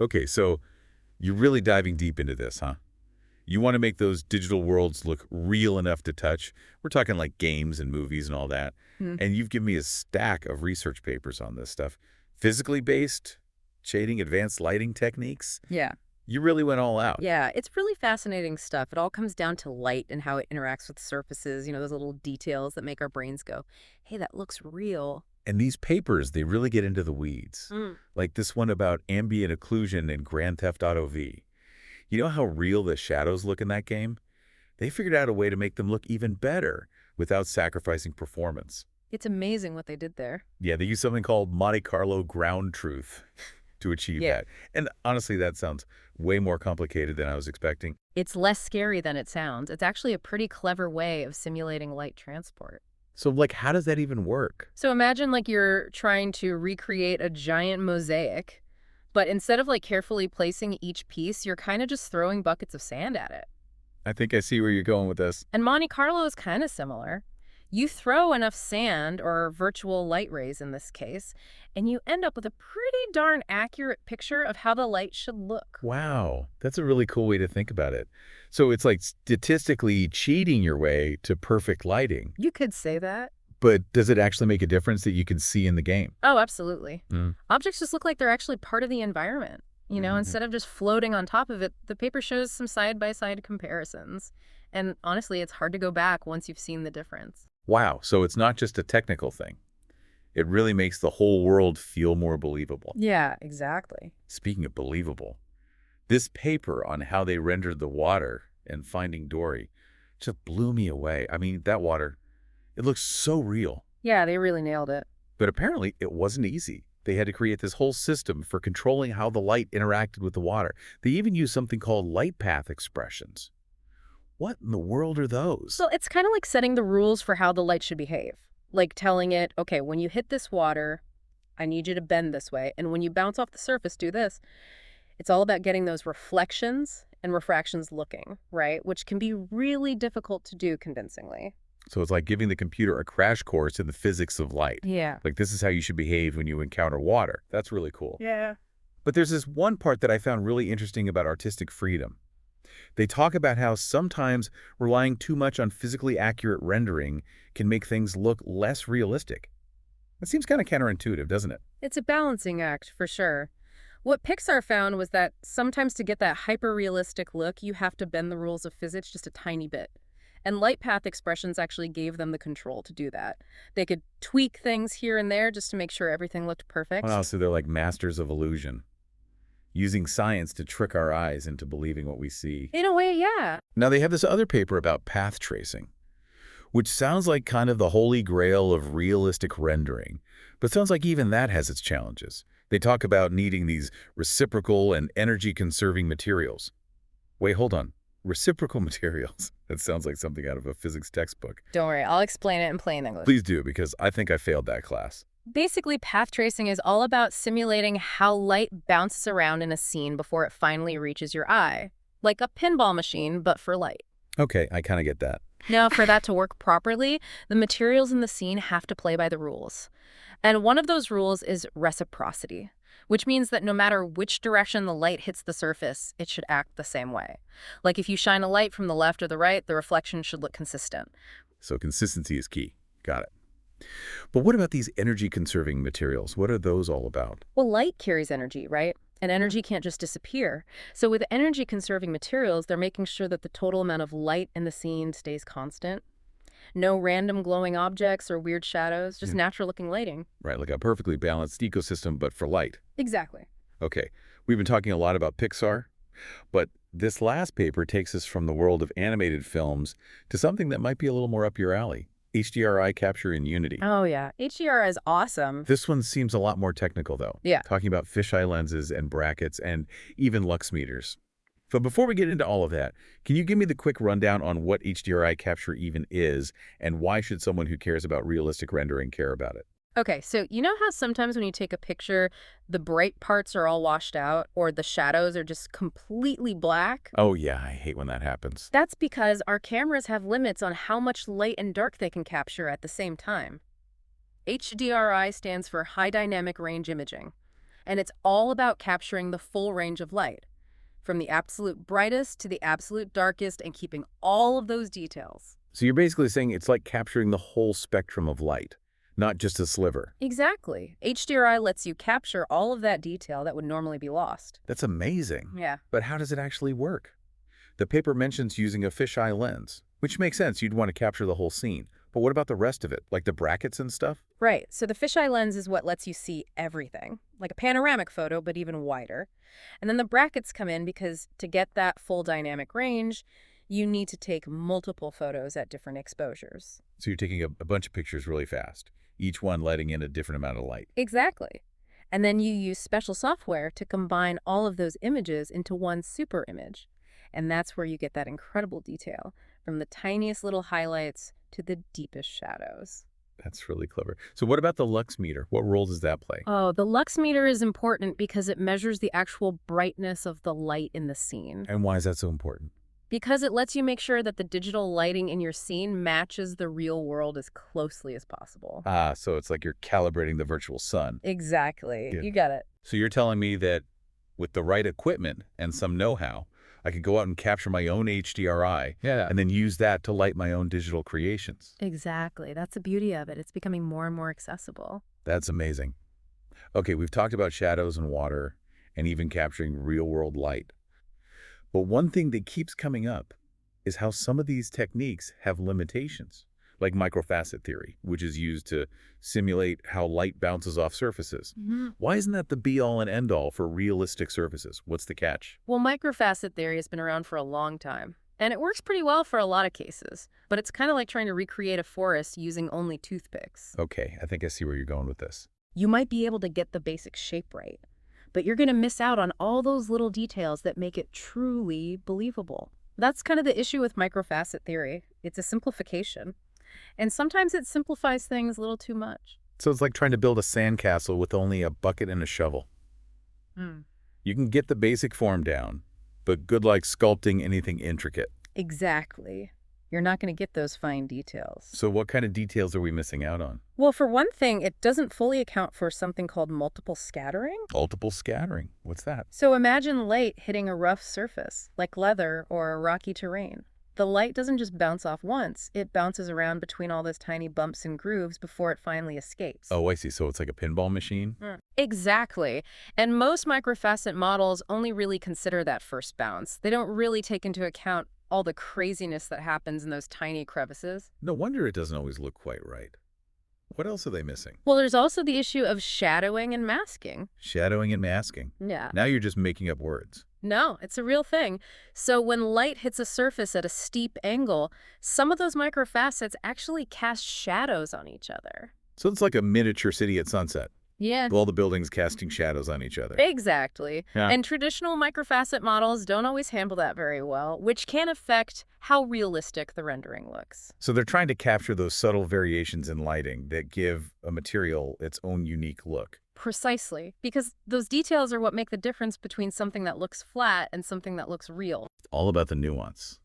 Okay, so you're really diving deep into this, huh? You want to make those digital worlds look real enough to touch. We're talking like games and movies and all that. Hmm. And you've given me a stack of research papers on this stuff. Physically based, shading, advanced lighting techniques. Yeah. You really went all out. Yeah, it's really fascinating stuff. It all comes down to light and how it interacts with surfaces, those little details that make our brains go, hey, that looks real. And these papers, they really get into the weeds. Mm. Like this one about ambient occlusion in Grand Theft Auto V. You know how real the shadows look in that game? They figured out a way to make them look even better without sacrificing performance. It's amazing what they did there. Yeah, they use something called Monte Carlo ground truth to achieve Yeah. that. And honestly, that sounds way more complicated than I was expecting. It's less scary than it sounds. It's actually a pretty clever way of simulating light transport. So, like, how does that even work? So imagine like you're trying to recreate a giant mosaic, but instead of like carefully placing each piece, you're kind of just throwing buckets of sand at it. I think I see where you're going with this. And Monte Carlo is kind of similar. You throw enough sand, or virtual light rays in this case, and you end up with a pretty darn accurate picture of how the light should look. Wow, that's a really cool way to think about it. So it's like statistically cheating your way to perfect lighting. You could say that. But does it actually make a difference that you can see in the game? Oh, absolutely. Mm. Objects just look like they're actually part of the environment. Mhm. Instead of just floating on top of it, the paper shows some side-by-side comparisons. And honestly, it's hard to go back once you've seen the difference. Wow, so it's not just a technical thing. It really makes the whole world feel more believable. Yeah, exactly. Speaking of believable, this paper on how they rendered the water and Finding Dory just blew me away. I mean, that water, it looks so real. Yeah, they really nailed it. But apparently, it wasn't easy. They had to create this whole system for controlling how the light interacted with the water. They even used something called light path expressions. What in the world are those? So it's kind of like setting the rules for how the light should behave. Like telling it, okay, when you hit this water, I need you to bend this way. And when you bounce off the surface, do this. It's all about getting those reflections and refractions looking, right? Which can be really difficult to do convincingly. So it's like giving the computer a crash course in the physics of light. Yeah. Like, this is how you should behave when you encounter water. That's really cool. Yeah. But there's this one part that I found really interesting about artistic freedom. They talk about how sometimes relying too much on physically accurate rendering can make things look less realistic. That seems kind of counterintuitive, doesn't it? It's a balancing act, for sure. What Pixar found was that sometimes to get that hyper-realistic look, you have to bend the rules of physics just a tiny bit. And light path expressions actually gave them the control to do that. They could tweak things here and there just to make sure everything looked perfect. Wow, so they're like masters of illusion, using science to trick our eyes into believing what we see. In a way, yeah. Now, they have this other paper about path tracing, which sounds like kind of the holy grail of realistic rendering, but sounds like even that has its challenges. They talk about needing these reciprocal and energy-conserving materials. Wait, hold on. Reciprocal materials? That sounds like something out of a physics textbook. Don't worry, I'll explain it in plain English. Please do, because I think I failed that class. Basically, path tracing is all about simulating how light bounces around in a scene before it finally reaches your eye. Like a pinball machine, but for light. Okay, I kind of get that. Now, for that to work properly, the materials in the scene have to play by the rules. And one of those rules is reciprocity, which means that no matter which direction the light hits the surface, it should act the same way. Like if you shine a light from the left or the right, the reflection should look consistent. So consistency is key. Got it. But what about these energy-conserving materials? What are those all about? Well, light carries energy, right? And energy can't just disappear. So with energy-conserving materials, they're making sure that the total amount of light in the scene stays constant. No random glowing objects or weird shadows, just Yeah. natural-looking lighting. Right, like a perfectly balanced ecosystem, but for light. Exactly. Okay, we've been talking a lot about Pixar, but this last paper takes us from the world of animated films to something that might be a little more up your alley. HDRI capture in Unity. Oh, yeah. HDR is awesome. This one seems a lot more technical, though. Yeah. Talking about fisheye lenses and brackets and even lux meters. So before we get into all of that, can you give me the quick rundown on what HDRI capture even is and why should someone who cares about realistic rendering care about it? Okay, so you know how sometimes when you take a picture, the bright parts are all washed out or the shadows are just completely black? Oh yeah, I hate when that happens. That's because our cameras have limits on how much light and dark they can capture at the same time. HDRI stands for High Dynamic Range Imaging. And it's all about capturing the full range of light, from the absolute brightest to the absolute darkest, and keeping all of those details. So you're basically saying it's like capturing the whole spectrum of light, not just a sliver. Exactly. HDRI lets you capture all of that detail that would normally be lost. That's amazing. Yeah. But how does it actually work? The paper mentions using a fisheye lens, which makes sense. You'd want to capture the whole scene. But what about the rest of it, like the brackets and stuff? Right. So the fisheye lens is what lets you see everything, like a panoramic photo, but even wider. And then the brackets come in because to get that full dynamic range, you need to take multiple photos at different exposures. So you're taking a bunch of pictures really fast, each one letting in a different amount of light. Exactly. And then you use special software to combine all of those images into one super image. And that's where you get that incredible detail, from the tiniest little highlights to the deepest shadows. That's really clever. So what about the lux meter? What role does that play? Oh, the lux meter is important because it measures the actual brightness of the light in the scene. And why is that so important? Because it lets you make sure that the digital lighting in your scene matches the real world as closely as possible. Ah, so it's like you're calibrating the virtual sun. Exactly. Yeah. You got it. So you're telling me that with the right equipment and some know-how, I could go out and capture my own HDRI and then use that to light my own digital creations. Exactly. That's the beauty of it. It's becoming more and more accessible. That's amazing. Okay, we've talked about shadows and water and even capturing real-world light. But one thing that keeps coming up is how some of these techniques have limitations, like microfacet theory, which is used to simulate how light bounces off surfaces. Why isn't that the be-all and end-all for realistic surfaces? What's the catch? Well, microfacet theory has been around for a long time, and it works pretty well for a lot of cases. But it's kind of like trying to recreate a forest using only toothpicks. Okay, I think I see where you're going with this. You might be able to get the basic shape right, but you're going to miss out on all those little details that make it truly believable. That's kind of the issue with microfacet theory. It's a simplification. And sometimes it simplifies things a little too much. So it's like trying to build a sandcastle with only a bucket and a shovel. You can get the basic form down, but good luck sculpting anything intricate. Exactly. You're not going to get those fine details. So what kind of details are we missing out on? Well, for one thing, it doesn't fully account for something called multiple scattering. Multiple scattering. What's that? So imagine light hitting a rough surface, like leather or a rocky terrain. The light doesn't just bounce off once, it bounces around between all those tiny bumps and grooves before it finally escapes. Oh, I see. So it's like a pinball machine? Exactly. And most microfacet models only really consider that first bounce. They don't really take into account all the craziness that happens in those tiny crevices. No wonder it doesn't always look quite right. What else are they missing? Well, there's also the issue of shadowing and masking. Shadowing and masking. Yeah. Now you're just making up words. No, it's a real thing. So when light hits a surface at a steep angle, some of those microfacets actually cast shadows on each other. So it's like a miniature city at sunset. Yeah. All the buildings casting shadows on each other. Exactly. Yeah. And traditional microfacet models don't always handle that very well, which can affect how realistic the rendering looks. So they're trying to capture those subtle variations in lighting that give a material its own unique look. Precisely, because those details are what make the difference between something that looks flat and something that looks real. It's all about the nuance.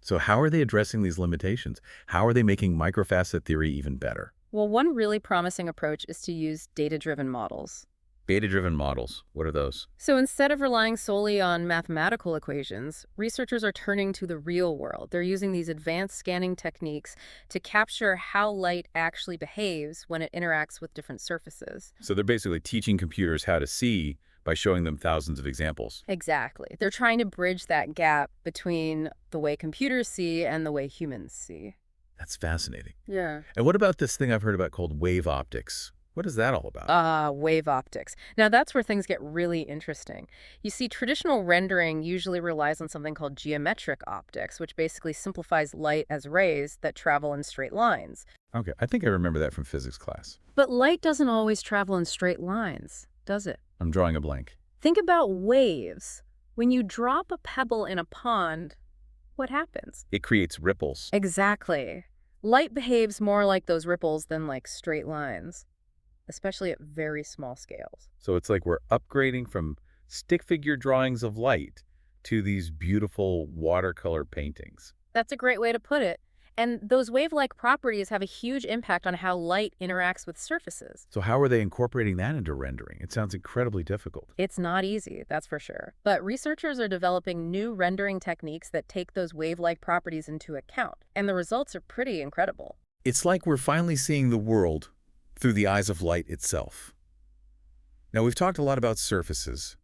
So how are they addressing these limitations? How are they making microfacet theory even better? Well, one really promising approach is to use data-driven models. Data-driven models, what are those? So instead of relying solely on mathematical equations, researchers are turning to the real world. They're using these advanced scanning techniques to capture how light actually behaves when it interacts with different surfaces. So they're basically teaching computers how to see by showing them thousands of examples. Exactly. They're trying to bridge that gap between the way computers see and the way humans see. That's fascinating. Yeah. And what about this thing I've heard about called wave optics? What is that all about? Wave optics. Now that's where things get really interesting. You see, traditional rendering usually relies on something called geometric optics, which basically simplifies light as rays that travel in straight lines. Okay, I think I remember that from physics class. But light doesn't always travel in straight lines, does it? I'm drawing a blank. Think about waves. When you drop a pebble in a pond, what happens? It creates ripples. Exactly. Light behaves more like those ripples than like straight lines, especially at very small scales. So it's like we're upgrading from stick figure drawings of light to these beautiful watercolor paintings. That's a great way to put it. And those wave-like properties have a huge impact on how light interacts with surfaces. So how are they incorporating that into rendering? It sounds incredibly difficult. It's not easy, that's for sure. But researchers are developing new rendering techniques that take those wave-like properties into account, and the results are pretty incredible. It's like we're finally seeing the world through the eyes of light itself. Now, we've talked a lot about surfaces,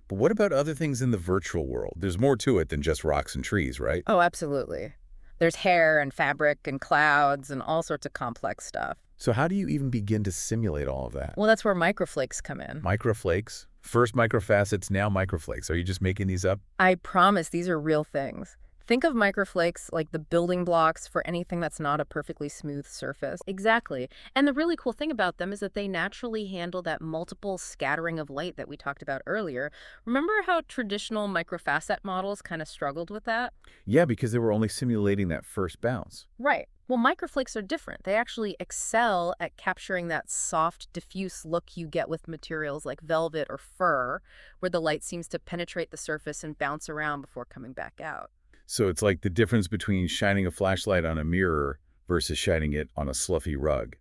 but what about other things in the virtual world? There's more to it than just rocks and trees, right? Oh, absolutely. There's hair and fabric and clouds and all sorts of complex stuff. So how do you even begin to simulate all of that? Well, that's where microflakes come in. Microflakes? First microfacets, now microflakes. Are you just making these up? I promise these are real things. Think of microflakes like the building blocks for anything that's not a perfectly smooth surface. Exactly. And the really cool thing about them is that they naturally handle that multiple scattering of light that we talked about earlier. Remember how traditional microfacet models kind of struggled with that? Yeah, because they were only simulating that first bounce. Right. Well, microflakes are different. They actually excel at capturing that soft, diffuse look you get with materials like velvet or fur, where the light seems to penetrate the surface and bounce around before coming back out. So it's like the difference between shining a flashlight on a mirror versus shining it on a fluffy rug.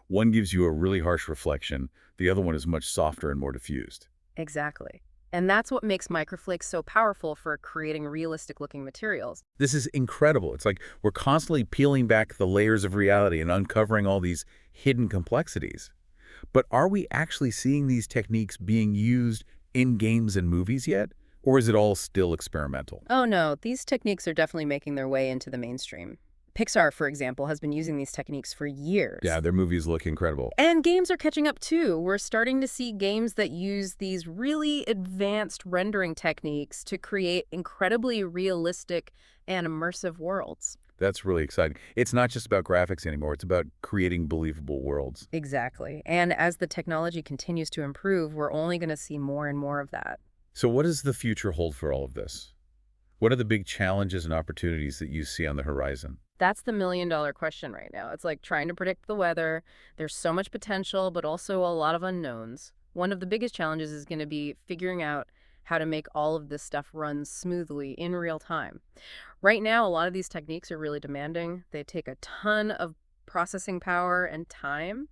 One gives you a really harsh reflection. The other one is much softer and more diffused. Exactly. And that's what makes microflakes so powerful for creating realistic-looking materials. This is incredible. It's like we're constantly peeling back the layers of reality and uncovering all these hidden complexities. But are we actually seeing these techniques being used in games and movies yet? Or is it all still experimental? Oh no, these techniques are definitely making their way into the mainstream. Pixar, for example, has been using these techniques for years. Yeah, their movies look incredible. And games are catching up too. We're starting to see games that use these really advanced rendering techniques to create incredibly realistic and immersive worlds. That's really exciting. It's not just about graphics anymore. It's about creating believable worlds. Exactly. And as the technology continues to improve, we're only going to see more and more of that. So what does the future hold for all of this? What are the big challenges and opportunities that you see on the horizon? That's the million-dollar question right now. It's like trying to predict the weather. There's so much potential, but also a lot of unknowns. One of the biggest challenges is going to be figuring out how to make all of this stuff run smoothly in real time. Right now, a lot of these techniques are really demanding. They take a ton of processing power and time,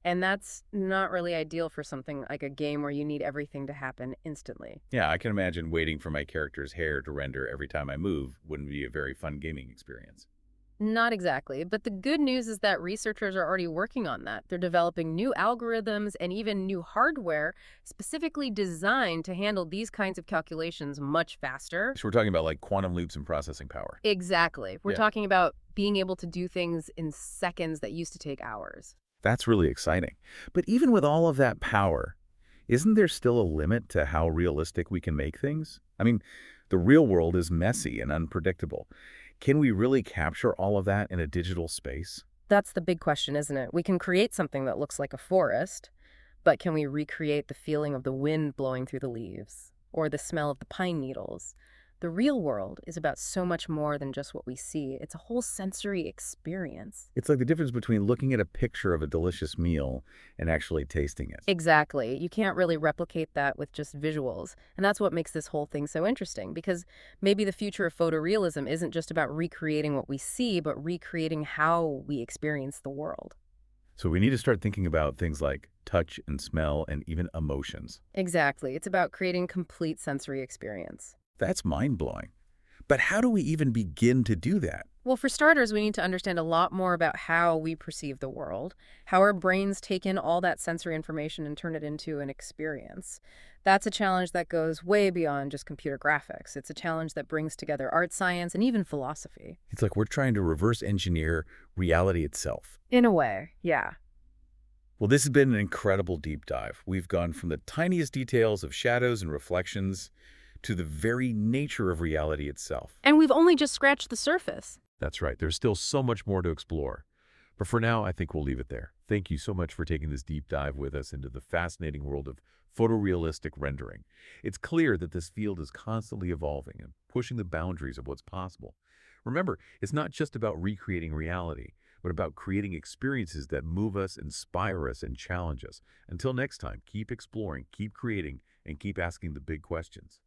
and that's not really ideal for something like a game where you need everything to happen instantly. Yeah, I can imagine waiting for my character's hair to render every time I move wouldn't be a very fun gaming experience. Not exactly, but the good news is that researchers are already working on that. They're developing new algorithms and even new hardware specifically designed to handle these kinds of calculations much faster. So we're talking about like quantum loops and processing power. Exactly. We're Yeah, talking about being able to do things in seconds that used to take hours. that's really exciting. But even with all of that power, isn't there still a limit to how realistic we can make things? I mean, the real world is messy and unpredictable. Can we really capture all of that in a digital space? That's the big question, isn't it? We can create something that looks like a forest, but can we recreate the feeling of the wind blowing through the leaves or the smell of the pine needles? The real world is about so much more than just what we see. It's a whole sensory experience. It's like the difference between looking at a picture of a delicious meal and actually tasting it. Exactly. You can't really replicate that with just visuals. And that's what makes this whole thing so interesting, because maybe the future of photorealism isn't just about recreating what we see, but recreating how we experience the world. So we need to start thinking about things like touch and smell and even emotions. Exactly. It's about creating complete sensory experience. That's mind-blowing. But how do we even begin to do that? Well, for starters, we need to understand a lot more about how we perceive the world, how our brains take in all that sensory information and turn it into an experience. That's a challenge that goes way beyond just computer graphics. It's a challenge that brings together art science and even philosophy. It's like we're trying to reverse engineer reality itself. In a way, yeah. Well, this has been an incredible deep dive. We've gone from the tiniest details of shadows and reflections to the very nature of reality itself. And we've only just scratched the surface. That's right. There's still so much more to explore. But for now, I think we'll leave it there. Thank you so much for taking this deep dive with us into the fascinating world of photorealistic rendering. It's clear that this field is constantly evolving and pushing the boundaries of what's possible. Remember, it's not just about recreating reality, but about creating experiences that move us, inspire us, and challenge us. Until next time, keep exploring, keep creating, and keep asking the big questions.